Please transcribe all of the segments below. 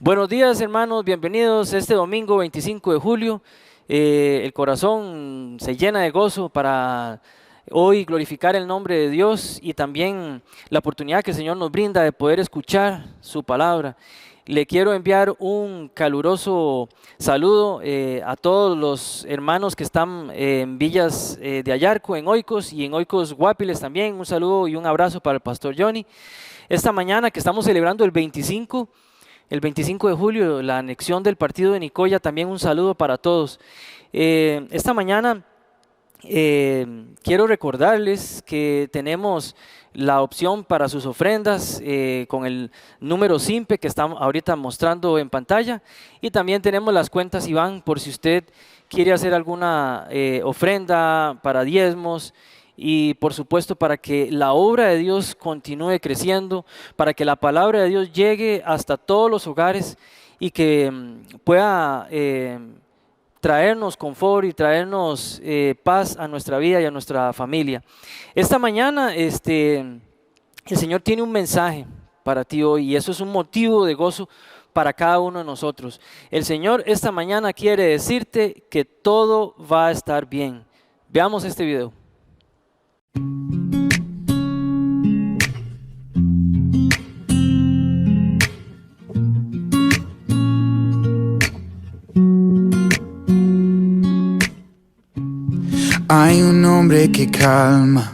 Buenos días, hermanos, bienvenidos este domingo 25 de julio. El corazón se llena de gozo para hoy glorificar el nombre de Dios y también la oportunidad que el Señor nos brinda de poder escuchar su palabra. Le quiero enviar un caluroso saludo a todos los hermanos que están en Villas de Ayarco, en Oikos y en Oikos Guapiles también. Un saludo y un abrazo para el pastor Johnny. Esta mañana que estamos celebrando el 25 de julio, la anexión del partido de Nicoya, también un saludo para todos. Esta mañana quiero recordarles que tenemos la opción para sus ofrendas con el número SIMPE que estamos ahorita mostrando en pantalla, y también tenemos las cuentas IBAN por si usted quiere hacer alguna ofrenda para diezmos. Y por supuesto para que la obra de Dios continúe creciendo, para que la palabra de Dios llegue hasta todos los hogares y que pueda traernos confort y traernos paz a nuestra vida y a nuestra familia. Esta mañana el Señor tiene un mensaje para ti hoy y eso es un motivo de gozo para cada uno de nosotros. El Señor esta mañana quiere decirte que todo va a estar bien. Veamos este video. Hay un nombre que calma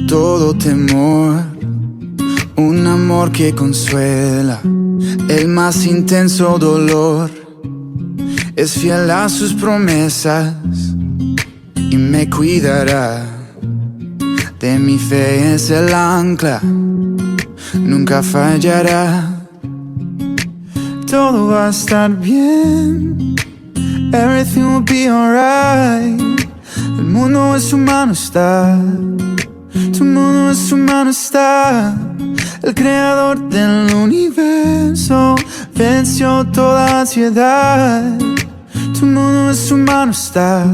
todo temor, un amor que consuela el más intenso dolor. Es fiel a sus promesas y me cuidará. De mi fe es el ancla, nunca fallará. Todo va a estar bien, everything will be alright. El mundo en su mano está, tu mundo en su mano está. El creador del universo venció toda ansiedad. Tu mundo en su mano está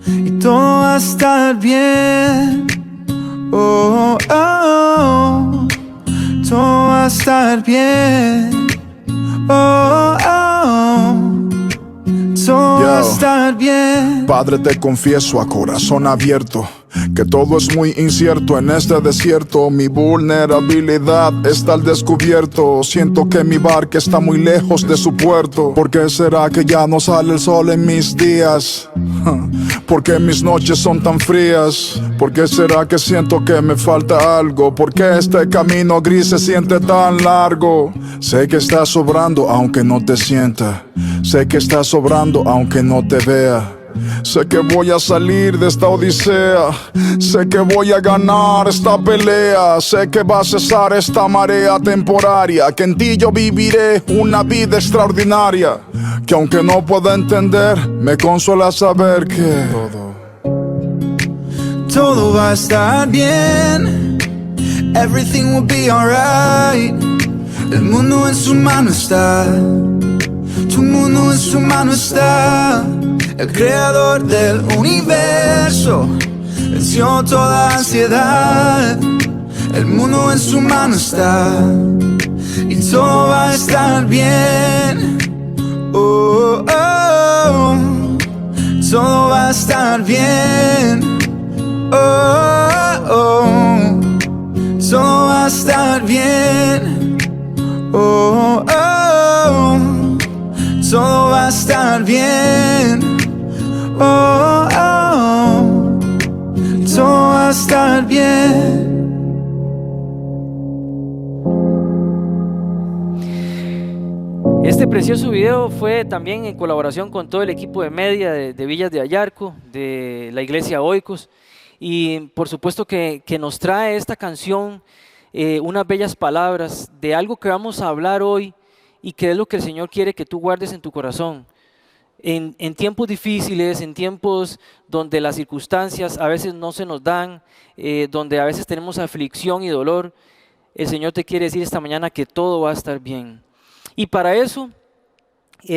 y todo va a estar bien. Oh, oh, oh. Todo va a estar bien. Oh, oh, oh. Todo va a estar bien. Padre, te confieso a corazón abierto que todo es muy incierto en este desierto. Mi vulnerabilidad está al descubierto. Siento que mi barca está muy lejos de su puerto. ¿Por qué será que ya no sale el sol en mis días? ¿Por qué mis noches son tan frías? ¿Por qué será que siento que me falta algo? ¿Por qué este camino gris se siente tan largo? Sé que estás sobrando aunque no te sienta. Sé que estás sobrando aunque no te vea. Sé que voy a salir de esta odisea. Sé que voy a ganar esta pelea. Sé que va a cesar esta marea temporaria. Que en ti yo viviré una vida extraordinaria. Que aunque no pueda entender, me consuela saber que todo va a estar bien, everything will be alright. El mundo en su mano está, tu mundo en su mano está. El creador del universo venció toda ansiedad. El mundo en su mano está y todo va a estar bien. Oh, oh, oh. Todo va a estar bien. Oh, oh, oh. Todo va a estar bien. Oh, oh, oh. Todo va a estar bien. Oh, oh, oh. Todo va a estar bien. Este precioso video fue también en colaboración con todo el equipo de media de Villas de Ayarco, de la iglesia Oikos, y por supuesto que nos trae esta canción unas bellas palabras de algo que vamos a hablar hoy y que es lo que el Señor quiere que tú guardes en tu corazón. En tiempos difíciles, en tiempos donde las circunstancias a veces no se nos dan, donde a veces tenemos aflicción y dolor, el Señor te quiere decir esta mañana que todo va a estar bien. Y para eso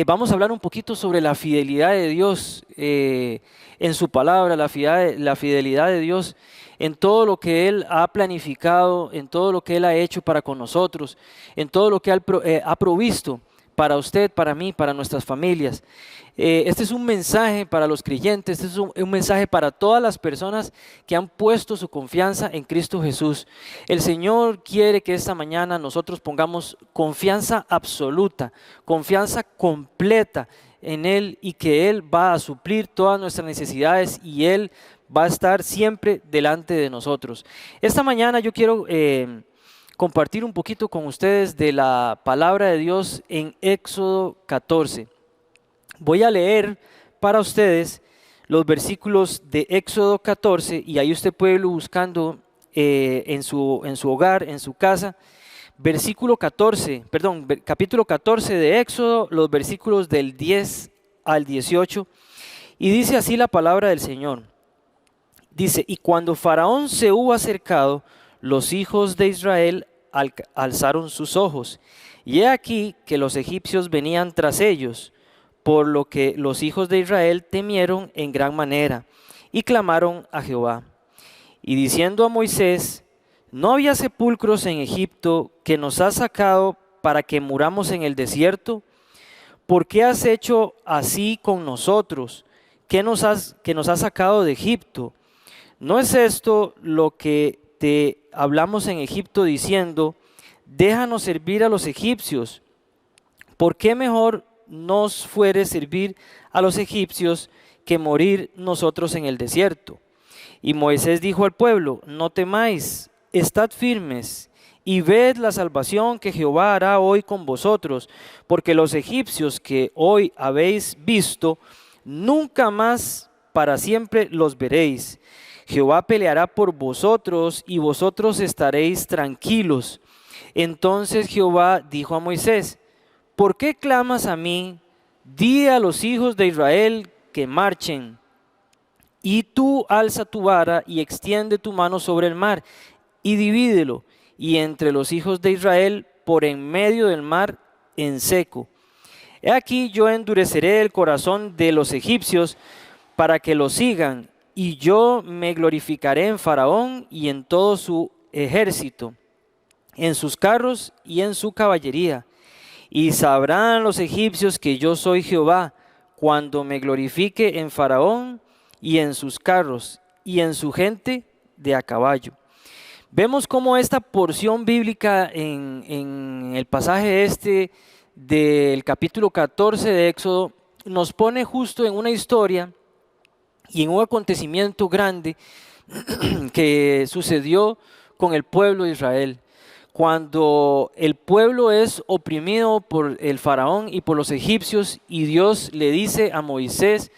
vamos a hablar un poquito sobre la fidelidad de Dios en su palabra, la fidelidad de Dios en todo lo que Él ha planificado, en todo lo que Él ha hecho para con nosotros, en todo lo que ha provisto para usted, para mí, para nuestras familias. Este es un mensaje para los creyentes, este es un mensaje para todas las personas que han puesto su confianza en Cristo Jesús. El Señor quiere que esta mañana nosotros pongamos confianza absoluta, confianza completa en Él, y que Él va a suplir todas nuestras necesidades y Él va a estar siempre delante de nosotros. Esta mañana yo quiero compartir un poquito con ustedes de la palabra de Dios en Éxodo 14. Voy a leer para ustedes los versículos de Éxodo 14 y ahí usted puede irlo buscando en su hogar, en su casa. Capítulo 14 de Éxodo, los versículos del 10 al 18, y dice así la palabra del Señor. Dice: y cuando Faraón se hubo acercado, los hijos de Israel alzaron sus ojos, y he aquí que los egipcios venían tras ellos, por lo que los hijos de Israel temieron en gran manera, y clamaron a Jehová, y diciendo a Moisés: ¿no había sepulcros en Egipto que nos has sacado para que muramos en el desierto? ¿Por qué has hecho así con nosotros, que nos has sacado de Egipto? ¿No es esto lo que te hablamos en Egipto diciendo: déjanos servir a los egipcios? ¿Por qué mejor nos fuere servir a los egipcios que morir nosotros en el desierto? Y Moisés dijo al pueblo: no temáis, estad firmes y ved la salvación que Jehová hará hoy con vosotros, porque los egipcios que hoy habéis visto, nunca más para siempre los veréis. Jehová peleará por vosotros y vosotros estaréis tranquilos. Entonces Jehová dijo a Moisés: ¿por qué clamas a mí? Di a los hijos de Israel que marchen. Y tú alza tu vara y extiende tu mano sobre el mar y divídelo, y entre los hijos de Israel por en medio del mar en seco. He aquí yo endureceré el corazón de los egipcios para que lo sigan, y yo me glorificaré en Faraón y en todo su ejército, en sus carros y en su caballería. Y sabrán los egipcios que yo soy Jehová, cuando me glorifique en Faraón y en sus carros y en su gente de a caballo. Vemos cómo esta porción bíblica en el pasaje del capítulo 14 de Éxodo nos pone justo en una historia y en un acontecimiento grande que sucedió con el pueblo de Israel. Cuando el pueblo es oprimido por el faraón y por los egipcios, y Dios le dice a Moisés: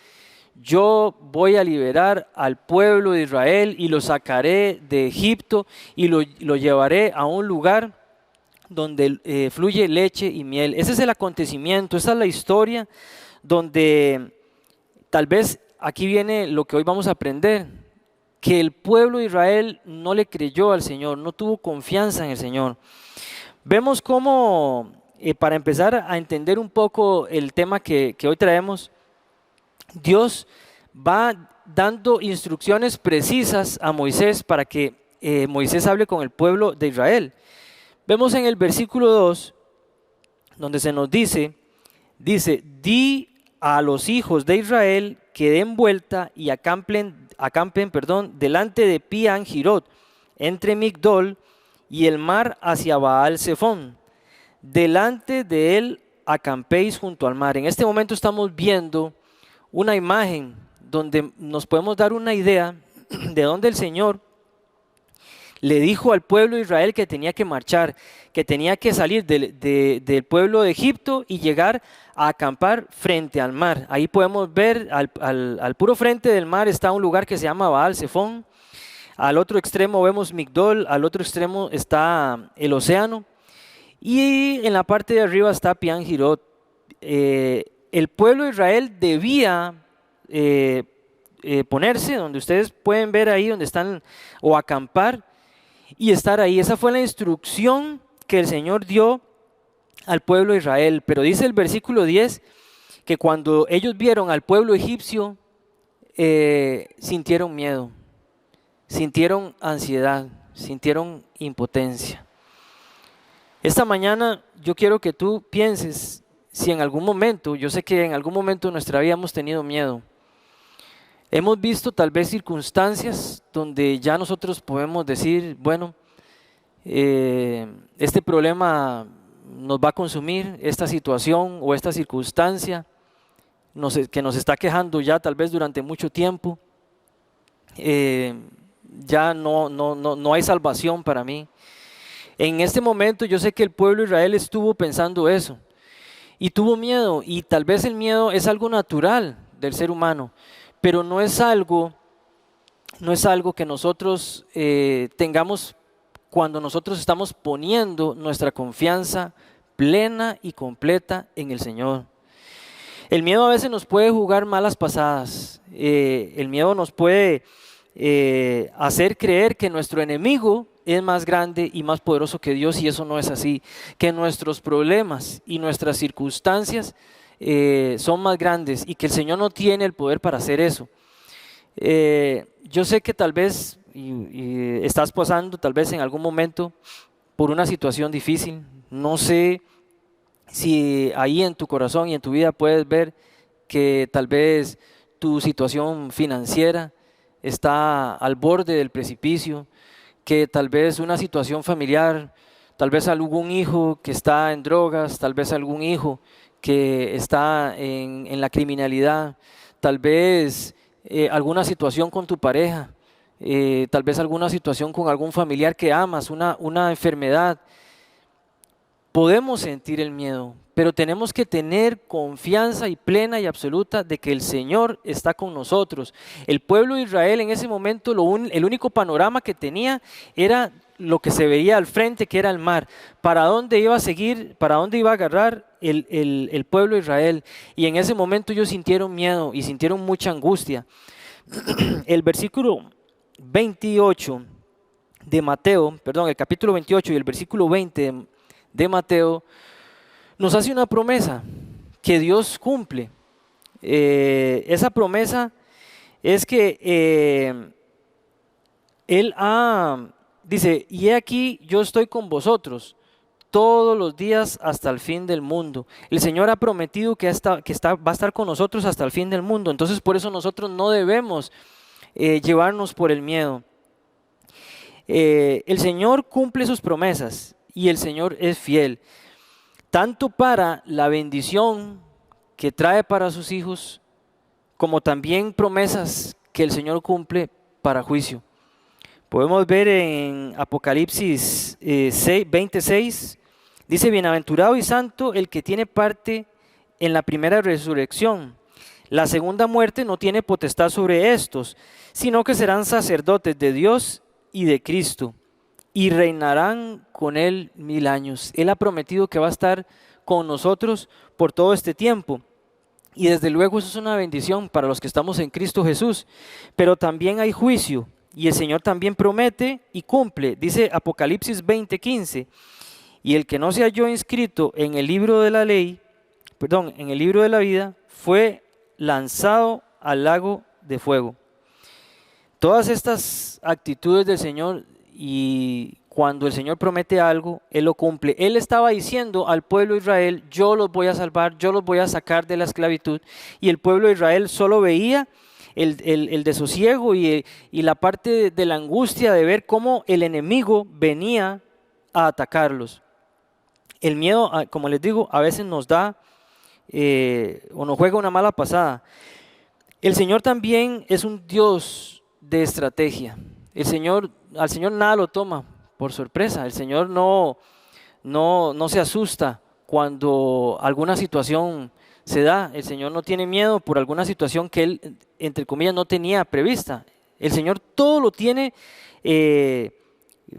yo voy a liberar al pueblo de Israel y lo sacaré de Egipto y lo llevaré a un lugar donde fluye leche y miel. Ese es el acontecimiento, esa es la historia donde tal vez aquí viene lo que hoy vamos a aprender, que el pueblo de Israel no le creyó al Señor, no tuvo confianza en el Señor. Vemos cómo, para empezar a entender un poco el tema que hoy traemos, Dios va dando instrucciones precisas a Moisés para que Moisés hable con el pueblo de Israel. Vemos en el versículo 2, donde se nos dice, di a los hijos de Israel que den vuelta y acampen delante de Pi-Hahirot, entre Migdol y el mar hacia Baal-Zephón. Delante de él acampéis junto al mar. En este momento estamos viendo una imagen donde nos podemos dar una idea de dónde el Señor le dijo al pueblo de Israel que tenía que marchar, que tenía que salir del pueblo de Egipto y llegar a acampar frente al mar. Ahí podemos ver al puro frente del mar está un lugar que se llama Baal-Zephón. Al otro extremo vemos Migdol, al otro extremo está el océano, y en la parte de arriba está Pi-Hahirot. El pueblo de Israel debía ponerse donde ustedes pueden ver ahí donde están, o acampar y estar ahí. Esa fue la instrucción que el Señor dio al pueblo de Israel. Pero dice el versículo 10 que cuando ellos vieron al pueblo egipcio, sintieron miedo. sintieron ansiedad, sintieron impotencia. Esta mañana yo quiero que tú pienses si en algún momento, yo sé que en algún momento de nuestra vida hemos tenido miedo. Hemos visto tal vez circunstancias donde ya nosotros podemos decir, bueno, este problema nos va a consumir, esta situación o esta circunstancia que nos está quejando ya tal vez durante mucho tiempo, ya no hay salvación para mí. En este momento yo sé que el pueblo de Israel estuvo pensando eso y tuvo miedo, y tal vez el miedo es algo natural del ser humano, pero no es algo que nosotros tengamos cuando nosotros estamos poniendo nuestra confianza plena y completa en el Señor. El miedo a veces nos puede jugar malas pasadas, el miedo nos puede hacer creer que nuestro enemigo es más grande y más poderoso que Dios, y eso no es así, que nuestros problemas y nuestras circunstancias son más grandes y que el Señor no tiene el poder para hacer eso. Yo sé que tal vez y estás pasando tal vez en algún momento por una situación difícil. No sé si ahí en tu corazón y en tu vida puedes ver que tal vez tu situación financiera está al borde del precipicio, que tal vez una situación familiar, tal vez algún hijo que está en drogas, tal vez algún hijo que está en la criminalidad, tal vez alguna situación con tu pareja, tal vez alguna situación con algún familiar que amas, una enfermedad. Podemos sentir el miedo, pero tenemos que tener confianza y plena y absoluta de que el Señor está con nosotros. El pueblo de Israel en ese momento, el único panorama que tenía era lo que se veía al frente, que era el mar. ¿Para dónde iba a seguir? ¿Para dónde iba a agarrar el pueblo de Israel? Y en ese momento ellos sintieron miedo y sintieron mucha angustia. El versículo 28 de Mateo, perdón, el capítulo 28 y el versículo 20 de Mateo nos hace una promesa que Dios cumple. Esa promesa es que Él dice, y he aquí yo estoy con vosotros todos los días hasta el fin del mundo. El Señor ha prometido que va a estar con nosotros hasta el fin del mundo. Entonces por eso nosotros no debemos llevarnos por el miedo. El Señor cumple sus promesas y el Señor es fiel, tanto para la bendición que trae para sus hijos, como también promesas que el Señor cumple para juicio. Podemos ver en Apocalipsis 26, dice, bienaventurado y santo el que tiene parte en la primera resurrección. La segunda muerte no tiene potestad sobre estos, sino que serán sacerdotes de Dios y de Cristo, y reinarán con Él 1000 años. Él ha prometido que va a estar con nosotros por todo este tiempo. Y desde luego eso es una bendición para los que estamos en Cristo Jesús. Pero también hay juicio, y el Señor también promete y cumple. Dice Apocalipsis 20:15, y el que no se halló inscrito en el libro de la ley, en el libro de la vida, fue lanzado al lago de fuego. Todas estas actitudes del Señor, y cuando el Señor promete algo, Él lo cumple. Él estaba diciendo al pueblo de Israel, yo los voy a salvar, yo los voy a sacar de la esclavitud, y el pueblo de Israel solo veía el desosiego y la parte de la angustia de ver cómo el enemigo venía a atacarlos. El miedo, como les digo, a veces nos da o nos juega una mala pasada. El Señor también es un Dios de estrategia. Al Señor nada lo toma por sorpresa. El Señor no se asusta cuando alguna situación se da. El Señor no tiene miedo por alguna situación que Él, entre comillas, no tenía prevista. El Señor todo lo tiene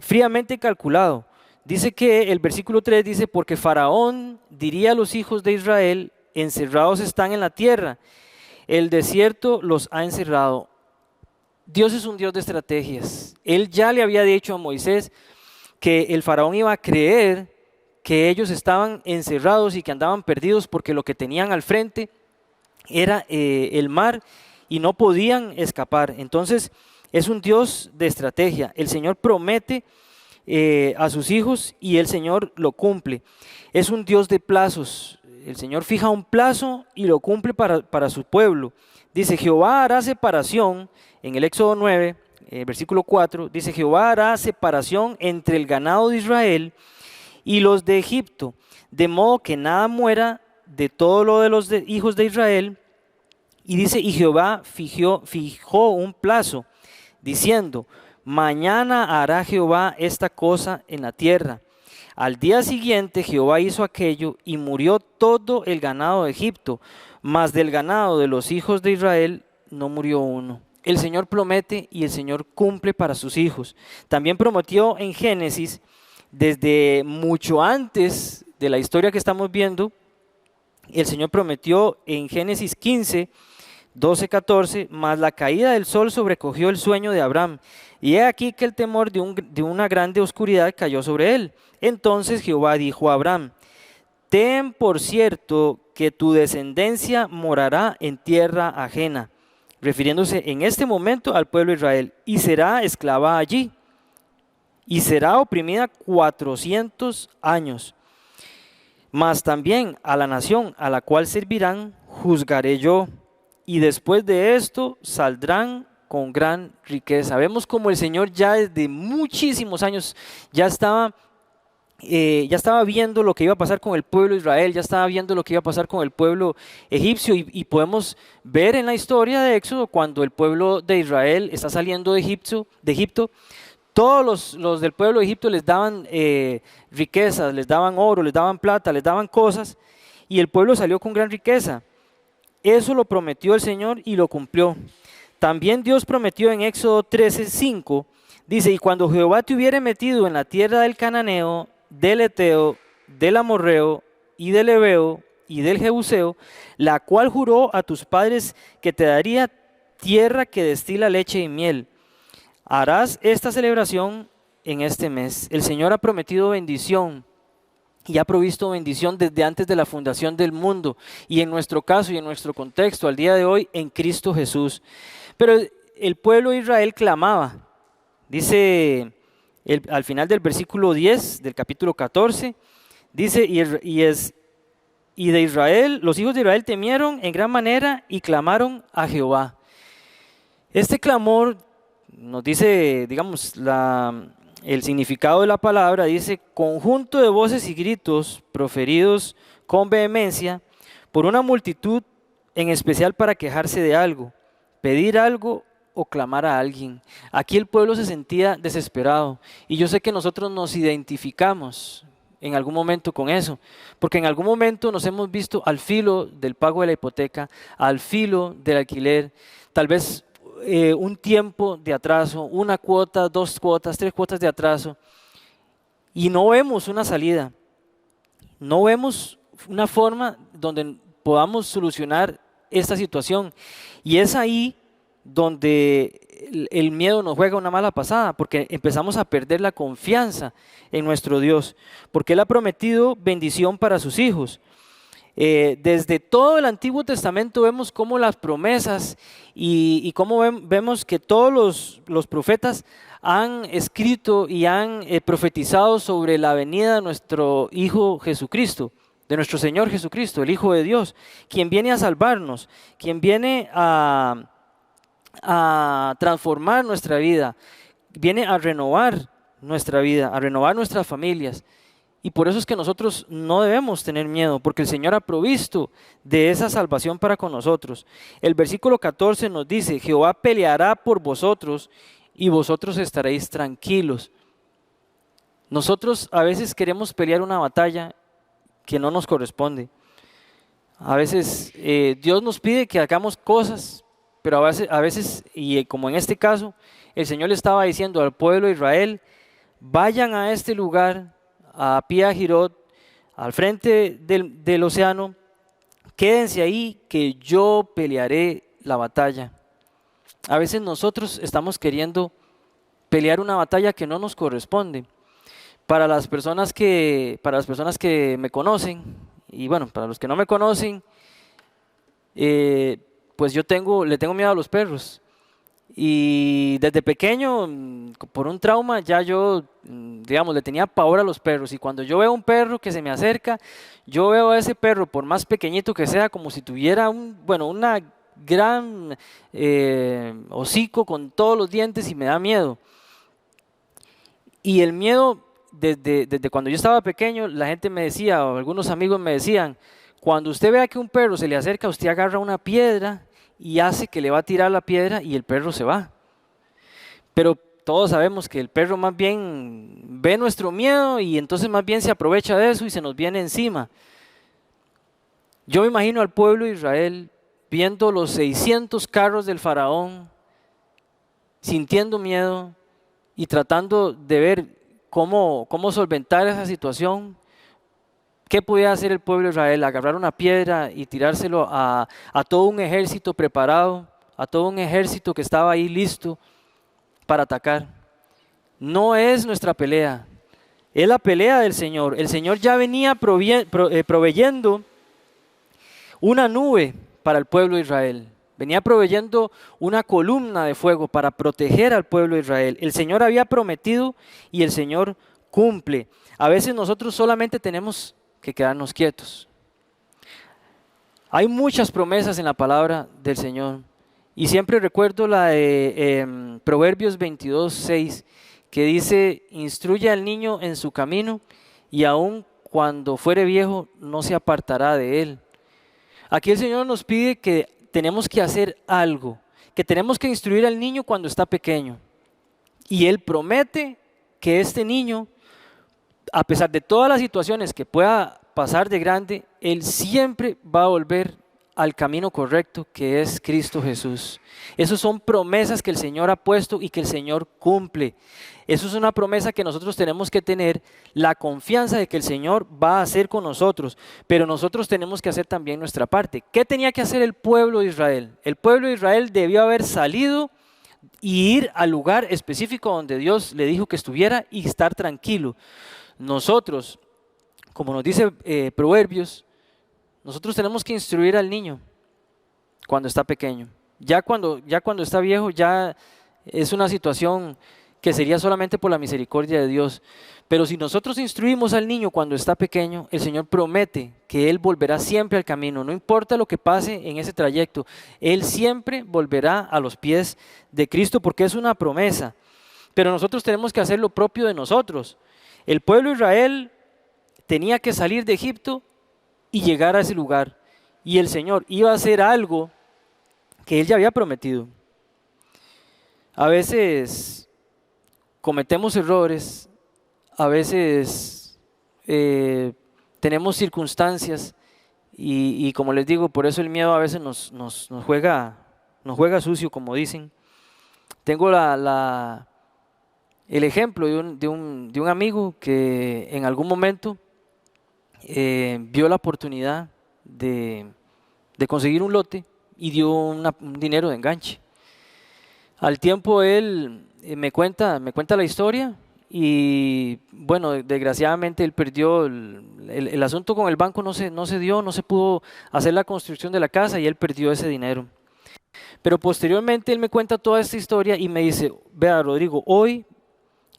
fríamente calculado. Dice que el versículo 3 dice, porque Faraón diría a los hijos de Israel, encerrados están en la tierra, el desierto los ha encerrado. Dios es un Dios de estrategias. Él ya le había dicho a Moisés que el faraón iba a creer que ellos estaban encerrados y que andaban perdidos porque lo que tenían al frente era el mar y no podían escapar. Entonces Es un Dios de estrategia. El Señor promete a sus hijos y el Señor lo cumple. Es un Dios de plazos. El Señor fija un plazo y lo cumple para su pueblo. Dice, Jehová hará separación, en el Éxodo 9, versículo 4, dice, Jehová hará separación entre el ganado de Israel y los de Egipto, de modo que nada muera de todo lo de los hijos de Israel. Y dice, y Jehová fijó un plazo, diciendo, mañana hará Jehová esta cosa en la tierra. Al día siguiente Jehová hizo aquello y murió todo el ganado de Egipto, mas del ganado de los hijos de Israel no murió uno. El Señor promete y el Señor cumple para sus hijos. También prometió en Génesis, desde mucho antes de la historia que estamos viendo, el Señor prometió en Génesis 15, 12, 14, mas la caída del sol sobrecogió el sueño de Abraham, y he aquí que el temor de una grande oscuridad cayó sobre él. Entonces Jehová dijo a Abraham, ten por cierto que tu descendencia morará en tierra ajena, refiriéndose en este momento al pueblo de Israel, y será esclava allí, y será oprimida 400 años. Mas también a la nación a la cual servirán juzgaré yo, y después de esto saldrán con gran riqueza. Vemos como el Señor ya desde muchísimos años ya estaba viendo lo que iba a pasar con el pueblo de Israel, ya estaba viendo lo que iba a pasar con el pueblo egipcio, y podemos ver en la historia de Éxodo cuando el pueblo de Israel está saliendo de Egipto, todos los del pueblo de Egipto les daban riquezas, les daban oro, les daban plata, les daban cosas, y el pueblo salió con gran riqueza. Eso lo prometió el Señor y lo cumplió. También Dios prometió en Éxodo 13:5, dice, y cuando Jehová te hubiere metido en la tierra del cananeo, del eteo, del amorreo y del heveo y del jebuseo, la cual juró a tus padres que te daría, tierra que destila leche y miel. Harás esta celebración en este mes. El Señor ha prometido bendición y ha provisto bendición desde antes de la fundación del mundo, y en nuestro caso y en nuestro contexto al día de hoy en Cristo Jesús. Pero el pueblo de Israel clamaba, dice al final del versículo 10 del capítulo 14, dice, y de Israel, los hijos de Israel temieron en gran manera y clamaron a Jehová. Este clamor nos dice, digamos, el significado de la palabra, dice, conjunto de voces y gritos proferidos con vehemencia por una multitud, en especial para quejarse de algo, pedir algo o clamar a alguien. Aquí el pueblo se sentía desesperado, y yo sé que nosotros nos identificamos en algún momento con eso, porque en algún momento nos hemos visto al filo del pago de la hipoteca, al filo del alquiler, tal vez un tiempo de atraso, una cuota, 2 cuotas, 3 cuotas de atraso, y no vemos una salida, no vemos una forma donde podamos solucionar esta situación, y es ahí donde el miedo nos juega una mala pasada, porque empezamos a perder la confianza en nuestro Dios, porque Él ha prometido bendición para sus hijos. Desde todo el Antiguo Testamento vemos cómo las promesas y cómo vemos que todos los profetas han escrito y han profetizado sobre la venida de nuestro Hijo Jesucristo, de nuestro Señor Jesucristo, el Hijo de Dios, quien viene a salvarnos, quien viene a transformar nuestra vida, viene a renovar nuestra vida, a renovar nuestras familias. Y por eso es que nosotros no debemos tener miedo, porque el Señor ha provisto de esa salvación para con nosotros. El versículo 14 nos dice, Jehová peleará por vosotros y vosotros estaréis tranquilos. Nosotros a veces queremos pelear una batalla que no nos corresponde. A veces Dios nos pide que hagamos cosas, pero a veces, y como en este caso, el Señor le estaba diciendo al pueblo de Israel, vayan a este lugar, a Pi-hahirot, al frente del océano, quédense ahí que yo pelearé la batalla. A veces nosotros estamos queriendo pelear una batalla que no nos corresponde. Para las personas que me conocen, y bueno, para los que no me conocen, pues le tengo miedo a los perros. Y desde pequeño, por un trauma, ya yo, digamos, le tenía pavor a los perros. Y cuando yo veo un perro que se me acerca, yo veo a ese perro, por más pequeñito que sea, como si tuviera una gran hocico con todos los dientes y me da miedo. Y el miedo, desde cuando yo estaba pequeño, la gente me decía, o algunos amigos me decían, cuando usted vea que un perro se le acerca, usted agarra una piedra y hace que le va a tirar la piedra y el perro se va. Pero todos sabemos que el perro más bien ve nuestro miedo y entonces más bien se aprovecha de eso y se nos viene encima. Yo me imagino al pueblo de Israel viendo los 600 carros del faraón, sintiendo miedo y tratando de ver cómo solventar esa situación. ¿Qué podía hacer el pueblo de Israel? Agarrar una piedra y tirárselo a todo un ejército preparado, a todo un ejército que estaba ahí listo para atacar. No es nuestra pelea, es la pelea del Señor. El Señor ya venía proveyendo una nube para el pueblo de Israel. Venía proveyendo una columna de fuego para proteger al pueblo de Israel. El Señor había prometido y el Señor cumple. A veces nosotros solamente tenemos que quedarnos quietos. Hay muchas promesas en la palabra del Señor y siempre recuerdo la de Proverbios 22:6 que dice: instruye al niño en su camino y aun cuando fuere viejo no se apartará de él. Aquí el Señor nos pide que tenemos que hacer algo, que tenemos que instruir al niño cuando está pequeño, y Él promete que este niño, a pesar de todas las situaciones que pueda pasar de grande, Él siempre va a volver al camino correcto, que es Cristo Jesús. Esas son promesas que el Señor ha puesto y que el Señor cumple. Eso es una promesa que nosotros tenemos que tener, la confianza de que el Señor va a hacer con nosotros, pero nosotros tenemos que hacer también nuestra parte. ¿Qué tenía que hacer el pueblo de Israel? El pueblo de Israel debió haber salido y ir al lugar específico donde Dios le dijo que estuviera y estar tranquilo. Nosotros, como nos dice Proverbios, nosotros tenemos que instruir al niño cuando está pequeño. Ya cuando está viejo, ya es una situación que sería solamente por la misericordia de Dios. Pero si nosotros instruimos al niño cuando está pequeño, el Señor promete que Él volverá siempre al camino. No importa lo que pase en ese trayecto, Él siempre volverá a los pies de Cristo porque es una promesa. Pero nosotros tenemos que hacer lo propio de nosotros. El pueblo de Israel tenía que salir de Egipto y llegar a ese lugar. Y el Señor iba a hacer algo que Él ya había prometido. A veces cometemos errores, a veces tenemos circunstancias y como les digo, por eso el miedo a veces nos juega sucio, como dicen. Tengo el ejemplo de un amigo que en algún momento vio la oportunidad de conseguir un lote y dio un dinero de enganche. Al tiempo él me cuenta la historia y bueno, desgraciadamente él perdió el asunto con el banco, no se dio, no se pudo hacer la construcción de la casa y él perdió ese dinero. Pero posteriormente él me cuenta toda esta historia y me dice: vea, Rodrigo, hoy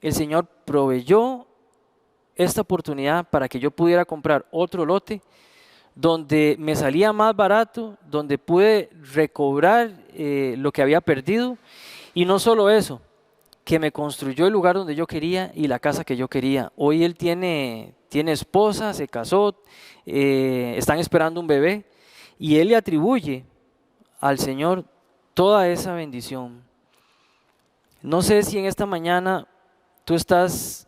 el Señor proveyó esta oportunidad para que yo pudiera comprar otro lote donde me salía más barato, donde pude recobrar lo que había perdido. Y no solo eso, que me construyó el lugar donde yo quería y la casa que yo quería. Hoy él tiene esposa, se casó, están esperando un bebé y él le atribuye al Señor toda esa bendición. No sé si en esta mañana tú estás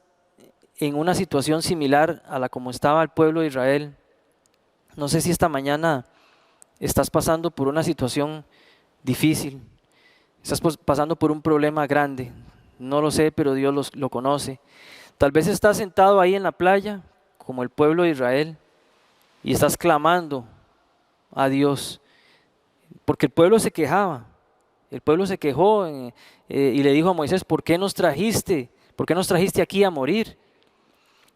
en una situación similar a la como estaba el pueblo de Israel. No sé si esta mañana estás pasando por una situación difícil, estás pasando por un problema grande, no lo sé, pero Dios lo conoce. Tal vez estás sentado ahí en la playa, como el pueblo de Israel, y estás clamando a Dios, porque el pueblo se quejaba, el pueblo se quejó y le dijo a Moisés: ¿por qué nos trajiste aquí a morir?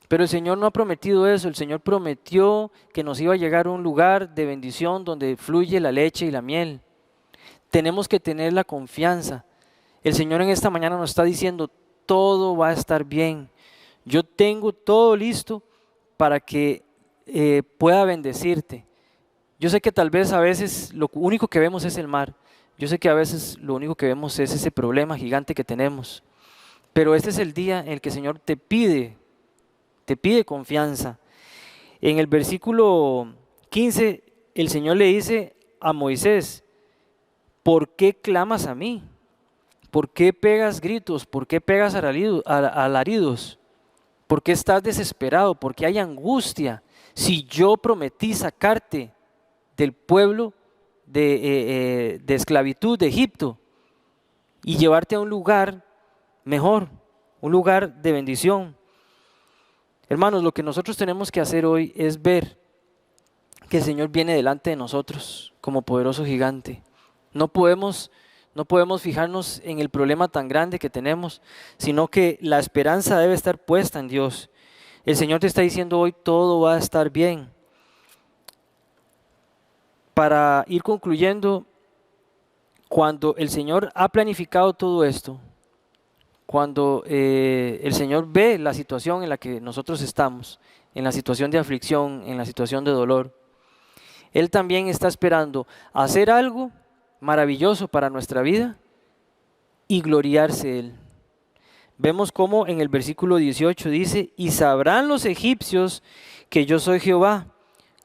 Pero el Señor no ha prometido eso. El Señor prometió que nos iba a llegar a un lugar de bendición donde fluye la leche y la miel. Tenemos que tener la confianza El Señor en esta mañana nos está diciendo, todo va a estar bien. Yo tengo todo listo para que pueda bendecirte. Yo sé que tal vez a veces lo único que vemos es el mar. Yo sé que a veces lo único que vemos es ese problema gigante que tenemos. Pero este es el día en el que el Señor te pide confianza. En el versículo 15, el Señor le dice a Moisés, ¿por qué clamas a mí? ¿Por qué pegas gritos? ¿Por qué pegas alaridos? ¿Por qué estás desesperado? ¿Por qué hay angustia? Si yo prometí sacarte del pueblo de esclavitud de Egipto y llevarte a un lugar mejor, un lugar de bendición. Hermanos, lo que nosotros tenemos que hacer hoy es ver que el Señor viene delante de nosotros como poderoso gigante. No podemos fijarnos en el problema tan grande que tenemos, sino que la esperanza debe estar puesta en Dios. El Señor te está diciendo hoy, todo va a estar bien. Para ir concluyendo, cuando el Señor ha planificado todo esto, cuando el Señor ve la situación en la que nosotros estamos, en la situación de aflicción, en la situación de dolor, Él también está esperando hacer algo maravilloso para nuestra vida y gloriarse Él. Vemos cómo en el versículo 18 dice, y sabrán los egipcios que yo soy Jehová,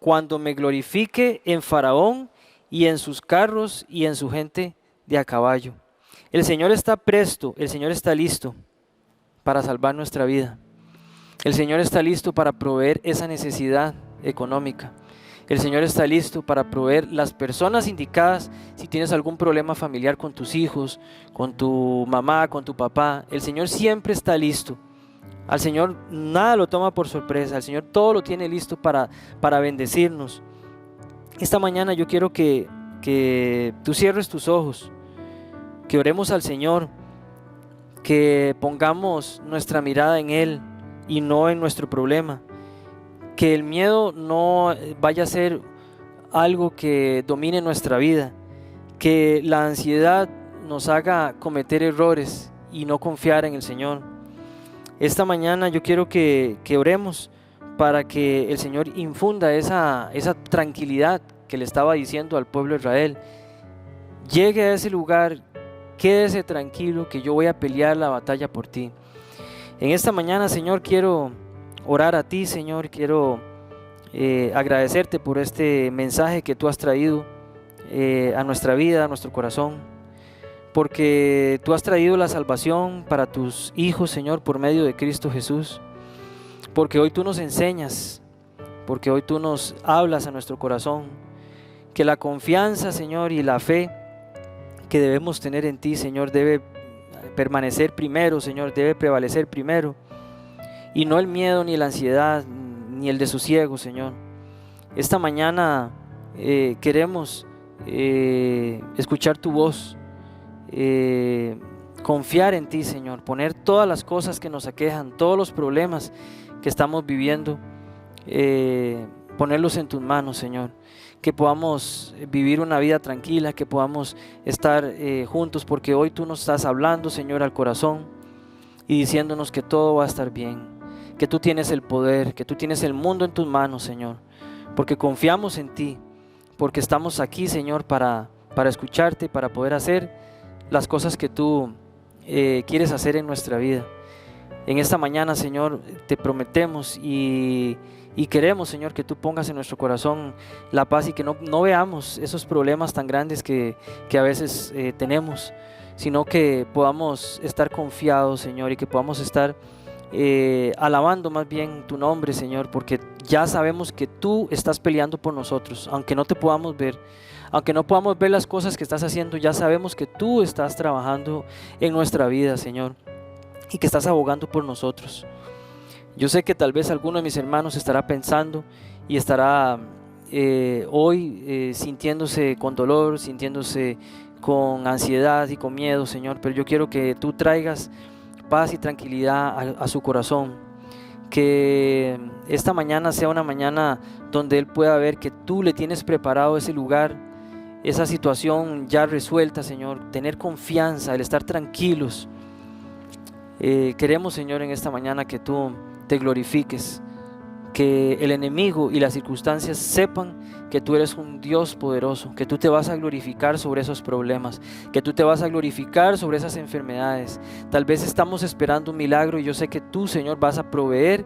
cuando me glorifique en Faraón y en sus carros y en su gente de a caballo. El Señor está presto, el Señor está listo para salvar nuestra vida. El Señor está listo para proveer esa necesidad económica. El Señor está listo para proveer las personas indicadas si tienes algún problema familiar con tus hijos, con tu mamá, con tu papá. El Señor siempre está listo. Al Señor nada lo toma por sorpresa. El Señor todo lo tiene listo para bendecirnos. Esta mañana yo quiero que tú cierres tus ojos, que oremos al Señor, que pongamos nuestra mirada en Él y no en nuestro problema. Que el miedo no vaya a ser algo que domine nuestra vida, que la ansiedad nos haga cometer errores y no confiar en el Señor. Esta mañana yo quiero que oremos para que el Señor infunda esa tranquilidad que le estaba diciendo al pueblo de Israel. Llegue a ese lugar, quédese tranquilo que yo voy a pelear la batalla por ti. En esta mañana, Señor, quiero orar a ti, Señor, quiero agradecerte por este mensaje que tú has traído a nuestra vida, a nuestro corazón, porque tú has traído la salvación para tus hijos, Señor, por medio de Cristo Jesús, porque hoy tú nos enseñas, porque hoy tú nos hablas a nuestro corazón, que la confianza, Señor, y la fe que debemos tener en ti, Señor, debe permanecer primero, Señor, debe prevalecer primero, y no el miedo, ni la ansiedad, ni el desosiego, Señor. Esta mañana queremos escuchar tu voz, confiar en ti, Señor, poner todas las cosas que nos aquejan, todos los problemas que estamos viviendo, ponerlos en tus manos, Señor. Que podamos vivir una vida tranquila, que podamos estar juntos, porque hoy tú nos estás hablando, Señor, al corazón y diciéndonos que todo va a estar bien, que tú tienes el poder, que tú tienes el mundo en tus manos, Señor, porque confiamos en ti, porque estamos aquí, Señor, para escucharte, para poder hacer las cosas que tú quieres hacer en nuestra vida. En esta mañana, Señor, te prometemos y queremos, Señor, que tú pongas en nuestro corazón la paz y que no veamos esos problemas tan grandes que a veces tenemos, sino que podamos estar confiados, Señor, y que podamos estar alabando más bien tu nombre, Señor, porque ya sabemos que tú estás peleando por nosotros, aunque no te podamos ver, aunque no podamos ver las cosas que estás haciendo, ya sabemos que tú estás trabajando en nuestra vida, Señor, y que estás abogando por nosotros. Yo sé que tal vez alguno de mis hermanos estará pensando y estará hoy sintiéndose con dolor, sintiéndose con ansiedad y con miedo, Señor, pero yo quiero que tú traigas paz y tranquilidad a su corazón, que esta mañana sea una mañana donde él pueda ver que tú le tienes preparado ese lugar esa situación ya resuelta, Señor, tener confianza, el estar tranquilos. Queremos, Señor, en esta mañana que tú te glorifiques, que el enemigo y las circunstancias sepan que tú eres un Dios poderoso, que tú te vas a glorificar sobre esos problemas, que tú te vas a glorificar sobre esas enfermedades. Tal vez estamos esperando un milagro y yo sé que tú, Señor, vas a proveer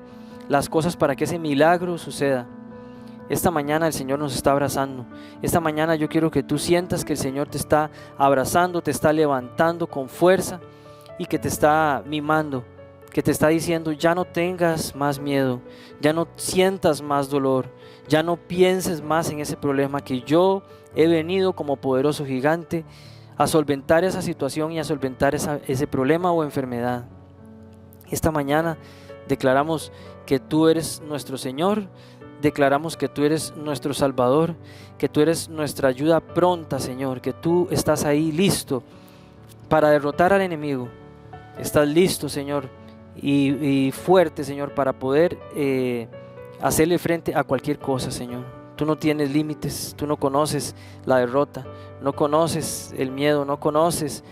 las cosas para que ese milagro suceda. Esta mañana el Señor nos está abrazando. Esta mañana yo quiero que tú sientas que el Señor te está abrazando, te está levantando con fuerza y que te está mimando, que te está diciendo: ya no tengas más miedo, ya no sientas más dolor, ya no pienses más en ese problema, que yo he venido como poderoso gigante a solventar esa situación y a solventar ese problema o enfermedad. Esta mañana declaramos que tú eres nuestro Señor, declaramos que tú eres nuestro Salvador, que tú eres nuestra ayuda pronta, Señor, que tú estás ahí listo para derrotar al enemigo. Estás listo, Señor, y fuerte, Señor, para poder hacerle frente a cualquier cosa, Señor. Tú no tienes límites, tú no conoces la derrota, no conoces el miedo, no conoces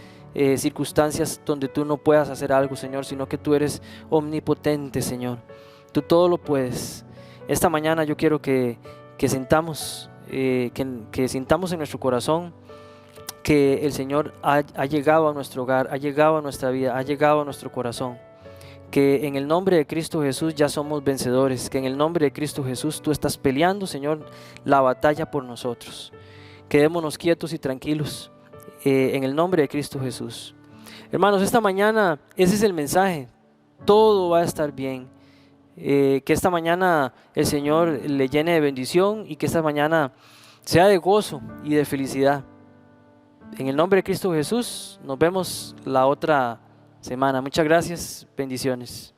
circunstancias donde tú no puedas hacer algo, Señor, sino que tú eres omnipotente, Señor. Tú todo lo puedes. Esta mañana yo quiero que sintamos en nuestro corazón que el Señor ha llegado a nuestro hogar, ha llegado a nuestra vida, ha llegado a nuestro corazón. Que en el nombre de Cristo Jesús ya somos vencedores, que en el nombre de Cristo Jesús tú estás peleando, Señor, la batalla por nosotros. Quedémonos quietos y tranquilos en el nombre de Cristo Jesús. Hermanos, esta mañana ese es el mensaje: todo va a estar bien. Que esta mañana el Señor le llene de bendición y que esta mañana sea de gozo y de felicidad. En el nombre de Cristo Jesús, nos vemos la otra semana. Muchas gracias, bendiciones.